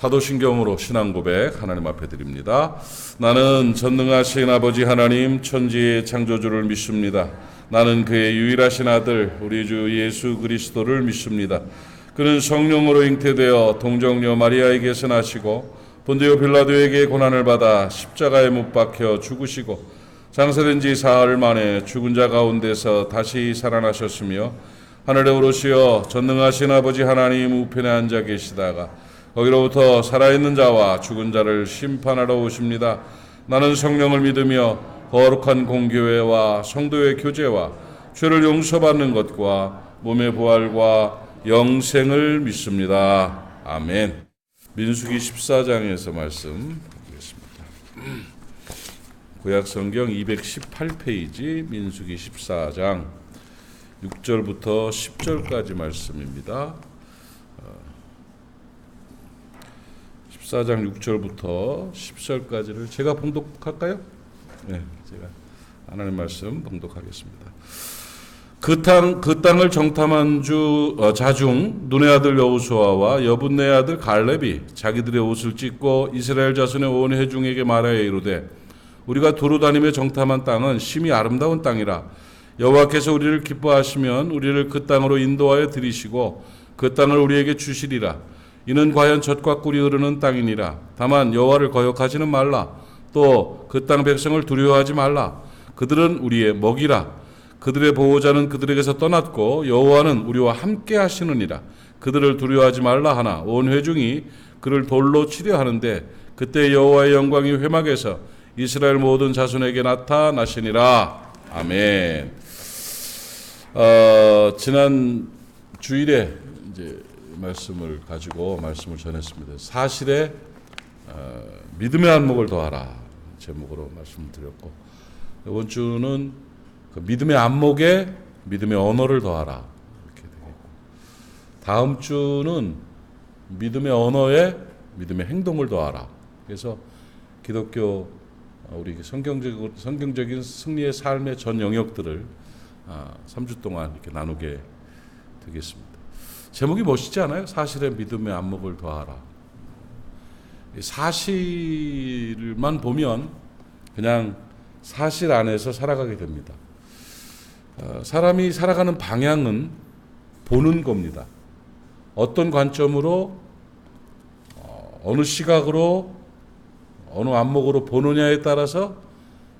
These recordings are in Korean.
사도신경으로 신앙 고백 하나님 앞에 드립니다. 나는 전능하신 아버지 하나님 천지의 창조주를 믿습니다. 나는 그의 유일하신 아들 우리 주 예수 그리스도를 믿습니다. 그는 성령으로 잉태되어 동정녀 마리아에게서 나시고 본디오 빌라도에게 고난을 받아 십자가에 못 박혀 죽으시고 장사된 지 사흘 만에 죽은 자 가운데서 다시 살아나셨으며 하늘에 오르시어 전능하신 아버지 하나님 우편에 앉아 계시다가 거기로부터 살아있는 자와 죽은 자를 심판하러 오십니다. 나는 성령을 믿으며 거룩한 공교회와 성도의 교제와 죄를 용서받는 것과 몸의 부활과 영생을 믿습니다. 아멘. 민수기 14장에서 말씀드리겠습니다. 구약성경 218페이지 민수기 14장 6절부터 10절까지 말씀입니다. 14장 6절부터 10절까지를 제가 봉독할까요? 네, 제가 하나님 말씀 봉독하겠습니다. 그 땅을 정탐한 자중 눈의 아들 여호수아와 여분네의 아들 갈렙이 자기들의 옷을 찢고 이스라엘 자손의 온 회중에게 말하여 이르되 우리가 두루 다니며 정탐한 땅은 심히 아름다운 땅이라 여호와께서 우리를 기뻐하시면 우리를 그 땅으로 인도하여 들이시고 그 땅을 우리에게 주시리라. 이는 과연 젖과 꿀이 흐르는 땅이니라. 다만 여호와를 거역하지는 말라. 또 그 땅 백성을 두려워하지 말라. 그들은 우리의 먹이라. 그들의 보호자는 그들에게서 떠났고 여호와는 우리와 함께 하시느니라. 그들을 두려워하지 말라 하나 온 회중이 그를 돌로 치려 하는데 그때 여호와의 영광이 회막에서 이스라엘 모든 자손에게 나타나시니라. 아멘. 지난 주일에 이제 말씀을 가지고 말씀을 전했습니다. 사실에 믿음의 안목을 더하라 제목으로 말씀드렸고 이번 주는 그 믿음의 안목에 믿음의 언어를 더하라 이렇게 되겠고 다음 주는 믿음의 언어에 믿음의 행동을 더하라. 그래서 기독교 우리 성경적인 승리의 삶의 전 영역들을 3주 동안 이렇게 나누게 되겠습니다. 제목이 멋있지 않아요? 사실의 믿음의 안목을 더하라. 사실만 보면 그냥 사실 안에서 살아가게 됩니다. 사람이 살아가는 방향은 보는 겁니다. 어떤 관점으로 어느 시각으로 어느 안목으로 보느냐에 따라서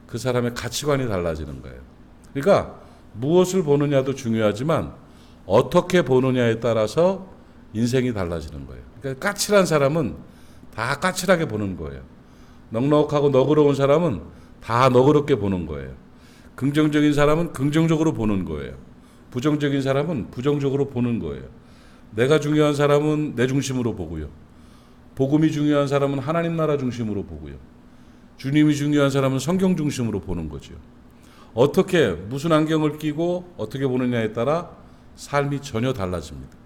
그 사람의 가치관이 달라지는 거예요. 그러니까 무엇을 보느냐도 중요하지만 어떻게 보느냐에 따라서 인생이 달라지는 거예요. 그러니까 까칠한 사람은 다 까칠하게 보는 거예요. 넉넉하고 너그러운 사람은 다 너그럽게 보는 거예요. 긍정적인 사람은 긍정적으로 보는 거예요. 부정적인 사람은 부정적으로 보는 거예요. 내가 중요한 사람은 내 중심으로 보고요. 복음이 중요한 사람은 하나님 나라 중심으로 보고요. 주님이 중요한 사람은 성경 중심으로 보는 거죠. 어떻게 무슨 안경을 끼고 어떻게 보느냐에 따라 삶이 전혀 달라집니다.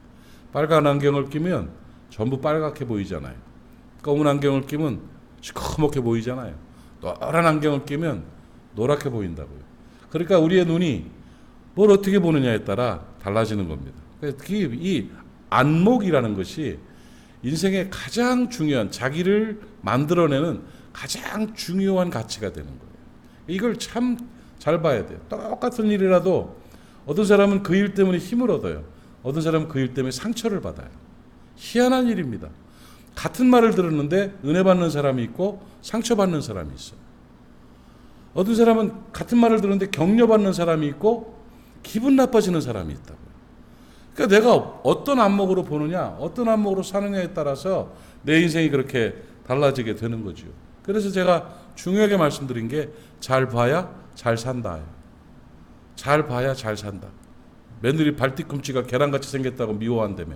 빨간 안경을 끼면 전부 빨갛게 보이잖아요. 검은 안경을 끼면 시커멓게 보이잖아요. 노란 안경을 끼면 노랗게 보인다고요. 그러니까 우리의 눈이 뭘 어떻게 보느냐에 따라 달라지는 겁니다. 이 안목이라는 것이 인생의 가장 중요한 자기를 만들어내는 가장 중요한 가치가 되는 거예요. 이걸 참 잘 봐야 돼요. 똑같은 일이라도 어떤 사람은 그 일 때문에 힘을 얻어요. 어떤 사람은 그 일 때문에 상처를 받아요. 희한한 일입니다. 같은 말을 들었는데 은혜 받는 사람이 있고 상처 받는 사람이 있어요. 어떤 사람은 같은 말을 들었는데 격려 받는 사람이 있고 기분 나빠지는 사람이 있다고요. 그러니까 내가 어떤 안목으로 보느냐, 어떤 안목으로 사느냐에 따라서 내 인생이 그렇게 달라지게 되는 거죠. 그래서 제가 중요하게 말씀드린 게 잘 봐야 잘 산다. 잘 봐야 잘 산다. 며느리 발뒤꿈치가 계란같이 생겼다고 미워한다며.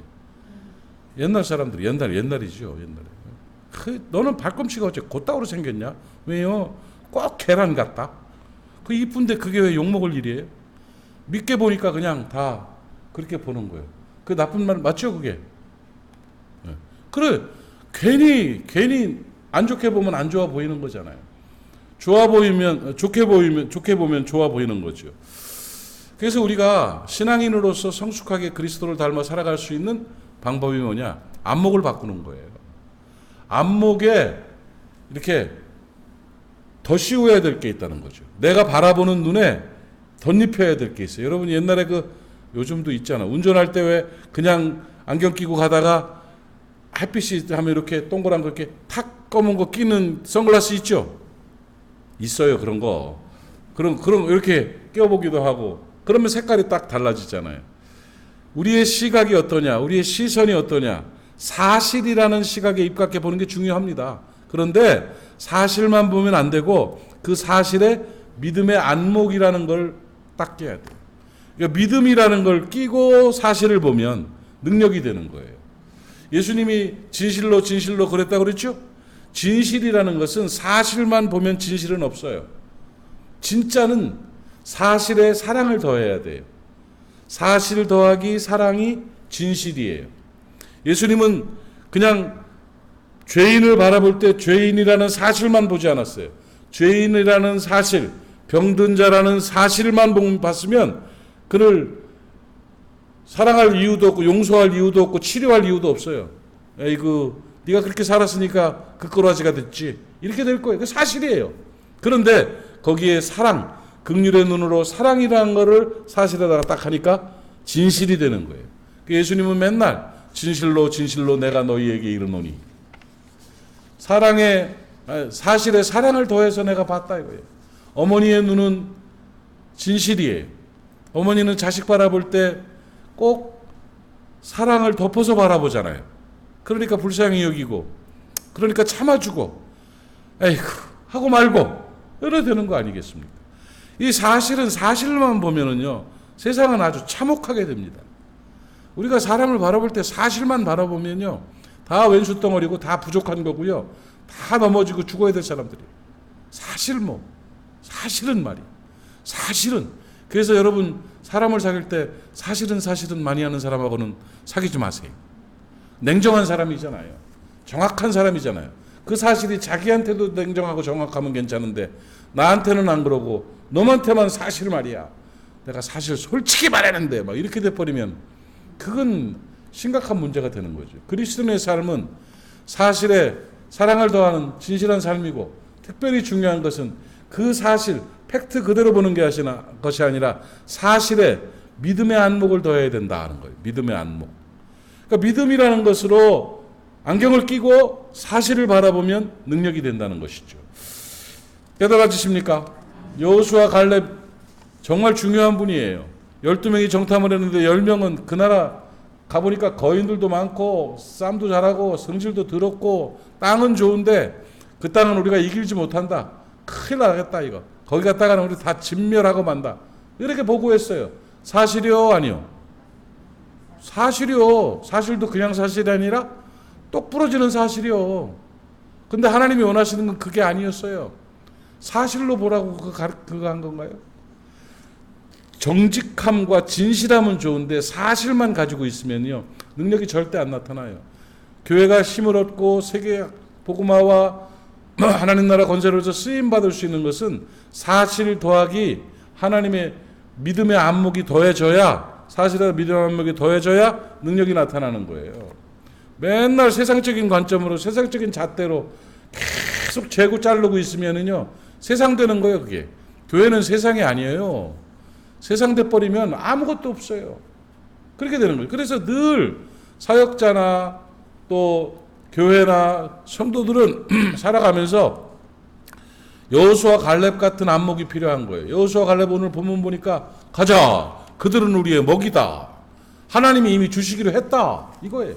옛날 사람들이 옛날이죠. 옛날에. 너는 발꿈치가 어째 곧다구로 생겼냐? 왜요? 꼭 계란 같다. 그 이쁜데 그게 왜 욕먹을 일이에요? 믿게 보니까 그냥 다 그렇게 보는 거예요. 그 나쁜 말 맞죠, 그게? 네. 그래, 괜히 안 좋게 보면 안 좋아 보이는 거잖아요. 좋게 보면 좋아 보이는 거죠. 그래서 우리가 신앙인으로서 성숙하게 그리스도를 닮아 살아갈 수 있는 방법이 뭐냐? 안목을 바꾸는 거예요. 안목에 이렇게 더 씌워야 될 게 있다는 거죠. 내가 바라보는 눈에 덧입혀야 될 게 있어요. 여러분 옛날에 요즘도 있잖아. 운전할 때 왜 그냥 안경 끼고 가다가 햇빛이 하면 이렇게 동그란 거 이렇게 탁 검은 거 끼는 선글라스 있죠? 있어요. 그런 거. 그런 이렇게 껴보기도 하고 그러면 색깔이 딱 달라지잖아요. 우리의 시각이 어떠냐, 우리의 시선이 어떠냐, 사실이라는 시각에 입각해 보는 게 중요합니다. 그런데 사실만 보면 안 되고 그 사실에 믿음의 안목이라는 걸 딱 껴야 돼요. 그러니까 믿음이라는 걸 끼고 사실을 보면 능력이 되는 거예요. 예수님이 진실로 진실로 그랬다고 그랬죠? 진실이라는 것은 사실만 보면 진실은 없어요. 진짜는 사실에 사랑을 더해야 돼요. 사실 더하기 사랑이 진실이에요. 예수님은 그냥 죄인을 바라볼 때 죄인이라는 사실만 보지 않았어요. 죄인이라는 사실, 병든 자라는 사실만 봤으면 그를 사랑할 이유도 없고 용서할 이유도 없고 치료할 이유도 없어요. 에이그 네가 그렇게 살았으니까 그 꼬라지가 됐지. 이렇게 될 거예요. 그 사실이에요. 그런데 거기에 사랑, 긍휼의 눈으로 사랑이라는 거를 사실에다가 딱 하니까 진실이 되는 거예요. 예수님은 맨날 진실로 진실로 내가 너희에게 이르노니 사실에 사랑을 더해서 내가 봤다 이거예요. 어머니의 눈은 진실이에요. 어머니는 자식 바라볼 때 꼭 사랑을 덮어서 바라보잖아요. 그러니까 불쌍히 여기고 그러니까 참아주고 에이구 하고 말고 이래 되는 거 아니겠습니까? 이 사실은 사실만 보면은요 세상은 아주 참혹하게 됩니다. 우리가 사람을 바라볼 때 사실만 바라보면요 다 왼수 덩어리고 다 부족한 거고요 다 넘어지고 죽어야 될 사람들이에요. 사실은 말이에요. 사실은 그래서 여러분 사람을 사귈 때 사실은 많이 하는 사람하고는 사귀지 마세요. 냉정한 사람이잖아요. 정확한 사람이잖아요. 그 사실이 자기한테도 냉정하고 정확하면 괜찮은데 나한테는 안 그러고 너한테만 사실 말이야. 내가 사실 솔직히 말하는데 막 이렇게 돼버리면 그건 심각한 문제가 되는 거죠. 그리스도인의 삶은 사실에 사랑을 더하는 진실한 삶이고 특별히 중요한 것은 그 사실, 팩트 그대로 보는 것이 아니라 사실에 믿음의 안목을 더해야 된다는 거예요. 믿음의 안목. 그러니까 믿음이라는 것으로 안경을 끼고 사실을 바라보면 능력이 된다는 것이죠. 깨달아지십니까? 여호수아 갈렙 정말 중요한 분이에요. 12명이 정탐을 했는데 10명은 그 나라 가보니까 거인들도 많고 쌈도 잘하고 성질도 더럽고 땅은 좋은데 그 땅은 우리가 이길지 못한다. 큰일 나겠다 이거. 거기 갔다가는 우리 다 진멸하고 만다. 이렇게 보고했어요. 사실이요? 아니요? 사실이요. 사실도 그냥 사실이 아니라 똑 부러지는 사실이요. 근데 하나님이 원하시는 건 그게 아니었어요. 사실로 보라고 그거 한 건가요? 정직함과 진실함은 좋은데 사실만 가지고 있으면요 능력이 절대 안 나타나요. 교회가 힘을 얻고 세계 복음화와 하나님 나라 건설을 해서 쓰임 받을 수 있는 것은 사실 더하기 하나님의 믿음의 안목이 더해져야 사실에 믿음의 안목이 더해져야 능력이 나타나는 거예요. 맨날 세상적인 관점으로 세상적인 잣대로 계속 재고 자르고 있으면은요 세상 되는 거예요. 그게 교회는 세상이 아니에요. 세상 돼버리면 아무것도 없어요. 그렇게 되는 거예요. 그래서 늘 사역자나 또 교회나 성도들은 살아가면서 여호수아 갈렙 같은 안목이 필요한 거예요. 여호수아 갈렙 오늘 본문 보니까 가자. 그들은 우리의 먹이다. 하나님이 이미 주시기로 했다. 이거예요.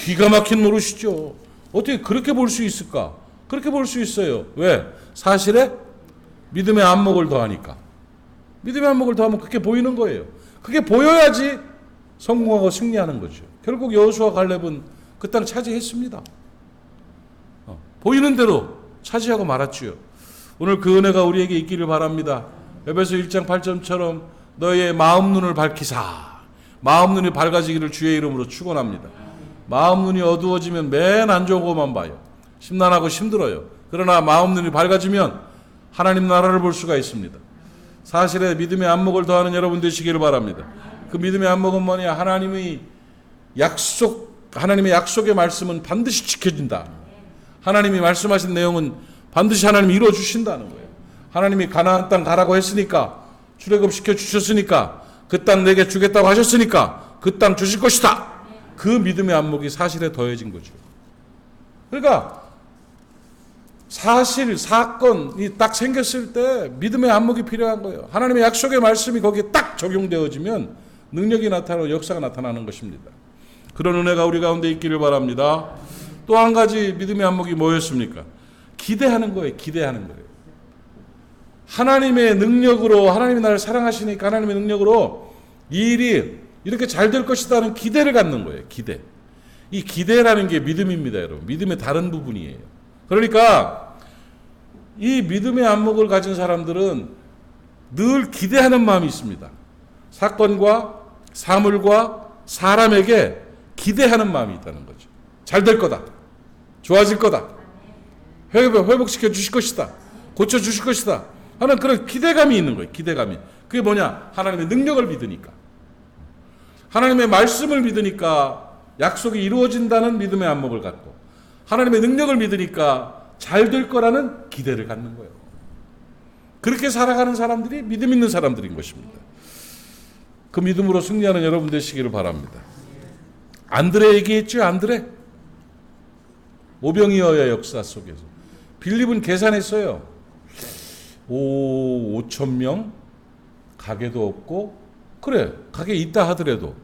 기가 막힌 노릇이죠. 어떻게 그렇게 볼 수 있을까? 그렇게 볼 수 있어요. 왜? 사실에 믿음의 안목을 더하니까. 믿음의 안목을 더하면 그렇게 보이는 거예요. 그게 보여야지 성공하고 승리하는 거죠. 결국 여호수아 갈렙은 그 땅 차지했습니다. 보이는 대로 차지하고 말았지요. 오늘 그 은혜가 우리에게 있기를 바랍니다. 에베소 1장 8절처럼 너의 마음 눈을 밝히사. 마음 눈이 밝아지기를 주의 이름으로 축원합니다. 마음 눈이 어두워지면 맨 안 좋은 것만 봐요. 심란하고 힘들어요. 그러나 마음 눈이 밝아지면 하나님 나라를 볼 수가 있습니다. 사실에 믿음의 안목을 더하는 여러분 되시기를 바랍니다. 그 믿음의 안목은 뭐냐? 하나님의 하나님의 약속의 말씀은 반드시 지켜진다. 하나님이 말씀하신 내용은 반드시 하나님이 이루어 주신다는 거예요. 하나님이 가나안 땅 가라고 했으니까, 출애굽시켜 주셨으니까, 그 땅 내게 주겠다고 하셨으니까 그 땅 주실 것이다. 그 믿음의 안목이 사실에 더해진 거죠. 그러니까 사실, 사건이 딱 생겼을 때 믿음의 안목이 필요한 거예요. 하나님의 약속의 말씀이 거기에 딱 적용되어지면 능력이 나타나고 역사가 나타나는 것입니다. 그런 은혜가 우리 가운데 있기를 바랍니다. 또 한 가지 믿음의 안목이 뭐였습니까? 기대하는 거예요. 기대하는 거예요. 하나님의 능력으로, 하나님이 나를 사랑하시니까 하나님의 능력으로 이 일이 이렇게 잘 될 것이라는 기대를 갖는 거예요. 기대. 이 기대라는 게 믿음입니다, 여러분. 믿음의 다른 부분이에요. 그러니까 이 믿음의 안목을 가진 사람들은 늘 기대하는 마음이 있습니다. 사건과 사물과 사람에게 기대하는 마음이 있다는 거죠. 잘 될 거다. 좋아질 거다. 회복시켜 주실 것이다. 고쳐 주실 것이다. 하는 그런 기대감이 있는 거예요. 기대감이. 그게 뭐냐? 하나님의 능력을 믿으니까. 하나님의 말씀을 믿으니까 약속이 이루어진다는 믿음의 안목을 갖고, 하나님의 능력을 믿으니까 잘 될 거라는 기대를 갖는 거예요. 그렇게 살아가는 사람들이 믿음 있는 사람들인 것입니다. 그 믿음으로 승리하는 여러분 되시기를 바랍니다. 안드레 얘기했죠. 안드레. 오병이어의 역사 속에서 빌립은 계산했어요. 5,000명 가게도 없고, 그래 가게 있다 하더라도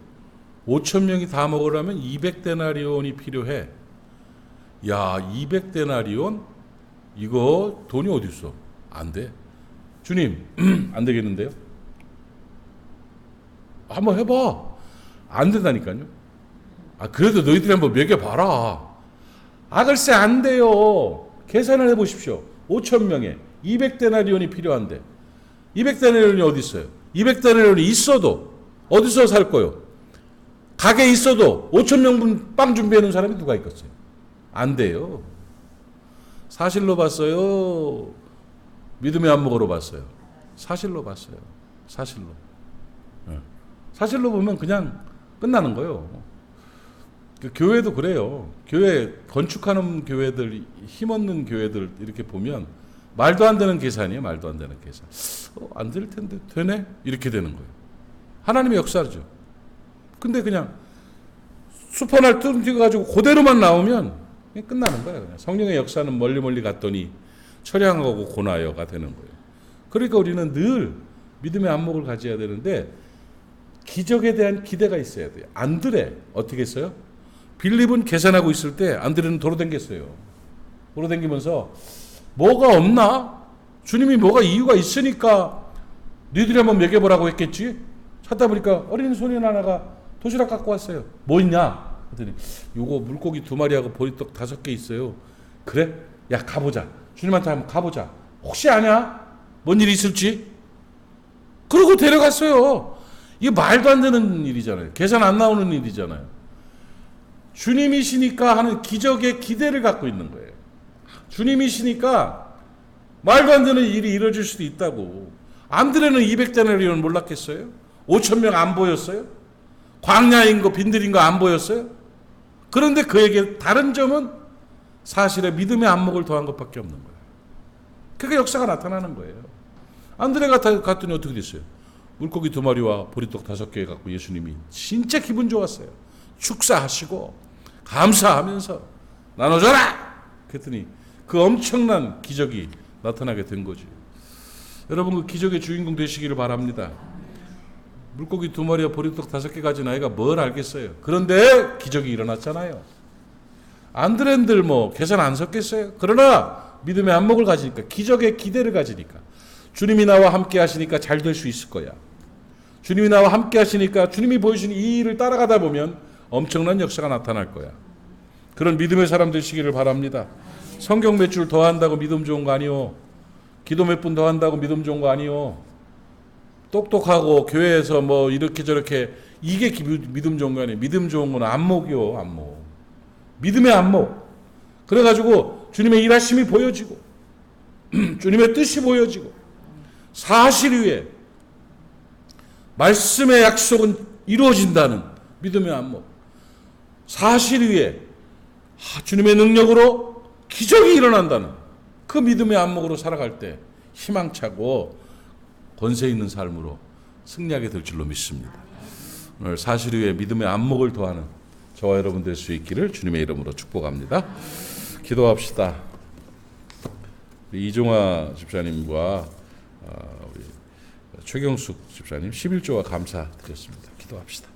5,000명이 다 먹으려면 200데나리온이 필요해. 야, 200데나리온? 이거 돈이 어디 있어? 안 돼. 주님, 안 되겠는데요? 한번 해봐. 안 된다니까요. 그래도 너희들이 한번 먹여봐라. 글쎄 안 돼요. 계산을 해보십시오. 5,000명에 200데나리온이 필요한데 200데나리온이 어디 있어요? 200데나리온이 있어도 어디서 살 거요? 가게에 있어도 5,000명분 빵 준비해 놓은 사람이 누가 있겠어요? 안 돼요. 사실로 봤어요? 믿음의 안목으로 봤어요? 사실로 봤어요. 사실로. 사실로 보면 그냥 끝나는 거예요. 교회도 그래요. 교회 건축하는 교회들, 힘없는 교회들 이렇게 보면 말도 안 되는 계산이에요. 말도 안 되는 계산. 안 될 텐데 되네? 이렇게 되는 거예요. 하나님의 역사죠. 근데 그냥 수퍼날 뚫어가지고 그대로만 나오면 그냥 끝나는 거예요. 그냥. 성령의 역사는 멀리 갔더니 처량하고 고나여가 되는 거예요. 그러니까 우리는 늘 믿음의 안목을 가져야 되는데 기적에 대한 기대가 있어야 돼요. 안드레 어떻게 했어요? 빌립은 계산하고 있을 때 안드레는 돌아다녔어요. 돌아다니면서 뭐가 없나? 주님이 뭐가 이유가 있으니까 너희들이 한번 먹여보라고 했겠지? 찾다 보니까 어린 소년 하나가 도시락 갖고 왔어요. 뭐 있냐? 그랬더니 요거 물고기 2마리하고 보리떡 5개 있어요. 그래? 야 가보자. 주님한테 한번 가보자. 혹시 아냐? 뭔 일이 있을지? 그러고 데려갔어요. 이게 말도 안 되는 일이잖아요. 계산 안 나오는 일이잖아요. 주님이시니까 하는 기적의 기대를 갖고 있는 거예요. 주님이시니까 말도 안 되는 일이 이루어질 수도 있다고. 안드레는 200데나리온 몰랐겠어요? 5,000명 안 보였어요? 광야인 거 빈들인 거 안 보였어요? 그런데 그에게 다른 점은 사실에 믿음의 안목을 더한 것밖에 없는 거예요. 그게 역사가 나타나는 거예요. 안드레가 갔더니 어떻게 됐어요? 물고기 2마리와 보리떡 5개 갖고 예수님이 진짜 기분 좋았어요. 축사하시고 감사하면서 나눠줘라! 그랬더니 그 엄청난 기적이 나타나게 된 거죠. 여러분 그 기적의 주인공 되시기를 바랍니다. 물고기 2마리와 보리떡 5개 가진 아이가 뭘 알겠어요. 그런데 기적이 일어났잖아요. 안드레들 뭐 계산 안 섰겠어요. 그러나 믿음의 안목을 가지니까, 기적의 기대를 가지니까, 주님이 나와 함께 하시니까 잘 될 수 있을 거야. 주님이 나와 함께 하시니까 주님이 보여주신 이 일을 따라가다 보면 엄청난 역사가 나타날 거야. 그런 믿음의 사람 되시기를 바랍니다. 성경 몇 줄 더 한다고 믿음 좋은 거 아니요. 기도 몇 분 더 한다고 믿음 좋은 거 아니요. 똑똑하고 교회에서 뭐 이렇게 저렇게 이게 믿음 좋은 거 아니에요. 믿음 좋은 건 안목이요. 안목. 믿음의 안목. 그래가지고 주님의 일하심이 보여지고 주님의 뜻이 보여지고 사실 위에 말씀의 약속은 이루어진다는 믿음의 안목. 사실 위에 주님의 능력으로 기적이 일어난다는 그 믿음의 안목으로 살아갈 때 희망차고 권세 있는 삶으로 승리하게 될 줄로 믿습니다. 오늘 사실 위에 믿음의 안목을 더하는 저와 여러분 될 수 있기를 주님의 이름으로 축복합니다. 기도합시다. 이종화 집사님과 우리 최경숙 집사님 11조와 감사드렸습니다. 기도합시다.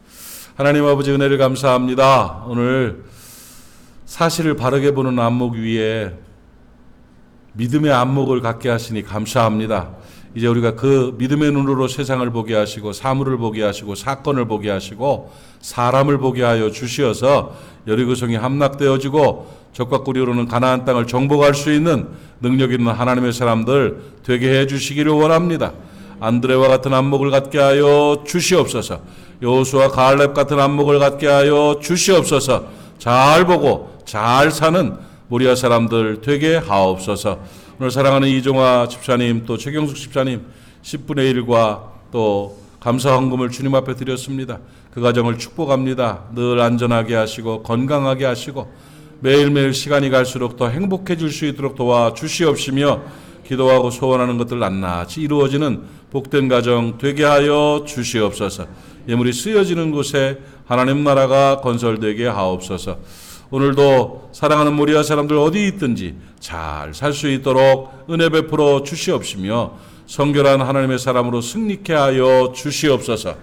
하나님 아버지 은혜를 감사합니다. 오늘 사실을 바르게 보는 안목 위에 믿음의 안목을 갖게 하시니 감사합니다. 이제 우리가 그 믿음의 눈으로 세상을 보게 하시고 사물을 보게 하시고 사건을 보게 하시고 사람을 보게 하여 주시어서 여리고성이 함락되어지고 적과 꿀이로는 가나안 땅을 정복할 수 있는 능력 있는 하나님의 사람들 되게 해 주시기를 원합니다. 안드레와 같은 안목을 갖게 하여 주시옵소서. 여호수아 갈렙 같은 안목을 갖게 하여 주시옵소서. 잘 보고 잘 사는 모리아 사람들 되게 하옵소서. 오늘 사랑하는 이종화 집사님 또 최경숙 집사님 10분의 1과 또 감사 헌금을 주님 앞에 드렸습니다. 그 가정을 축복합니다. 늘 안전하게 하시고 건강하게 하시고 매일매일 시간이 갈수록 더 행복해질 수 있도록 도와주시옵시며 기도하고 소원하는 것들 낱낱이 이루어지는 복된 가정 되게 하여 주시옵소서. 예물이 쓰여지는 곳에 하나님 나라가 건설되게 하옵소서. 오늘도 사랑하는 모리아 사람들 어디 있든지 잘 살 수 있도록 은혜 베풀어 주시옵시며 성결한 하나님의 사람으로 승리케 하여 주시옵소서.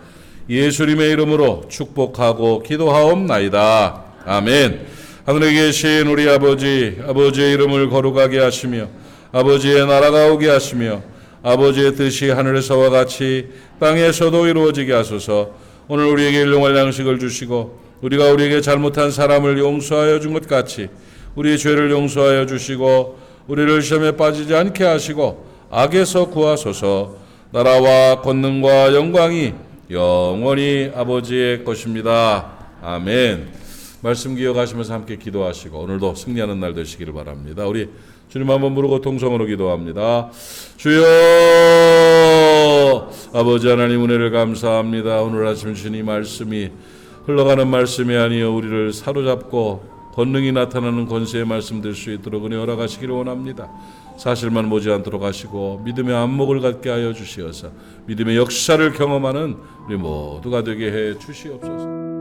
예수님의 이름으로 축복하고 기도하옵나이다. 아멘. 하늘에 계신 우리 아버지의 이름을 거룩하게 하시며 아버지의 나라가 오게 하시며 아버지의 뜻이 하늘에서와 같이 땅에서도 이루어지게 하소서. 오늘 우리에게 일용할 양식을 주시고 우리가 우리에게 잘못한 사람을 용서하여 준 것 같이 우리의 죄를 용서하여 주시고 우리를 시험에 빠지지 않게 하시고 악에서 구하소서. 나라와 권능과 영광이 영원히 아버지의 것입니다. 아멘. 말씀 기억하시면서 함께 기도하시고 오늘도 승리하는 날 되시기를 바랍니다. 우리 주님 한번 부르고 통성으로 기도합니다. 주여 아버지 하나님 은혜를 감사합니다. 오늘 아침 주님 말씀이 흘러가는 말씀이 아니여 우리를 사로잡고 권능이 나타나는 권세의 말씀 될 수 있도록 은혜 허락하시기를 원합니다. 사실만 보지 않도록 하시고 믿음의 안목을 갖게 하여 주시어서 믿음의 역사를 경험하는 우리 모두가 되게 해 주시옵소서.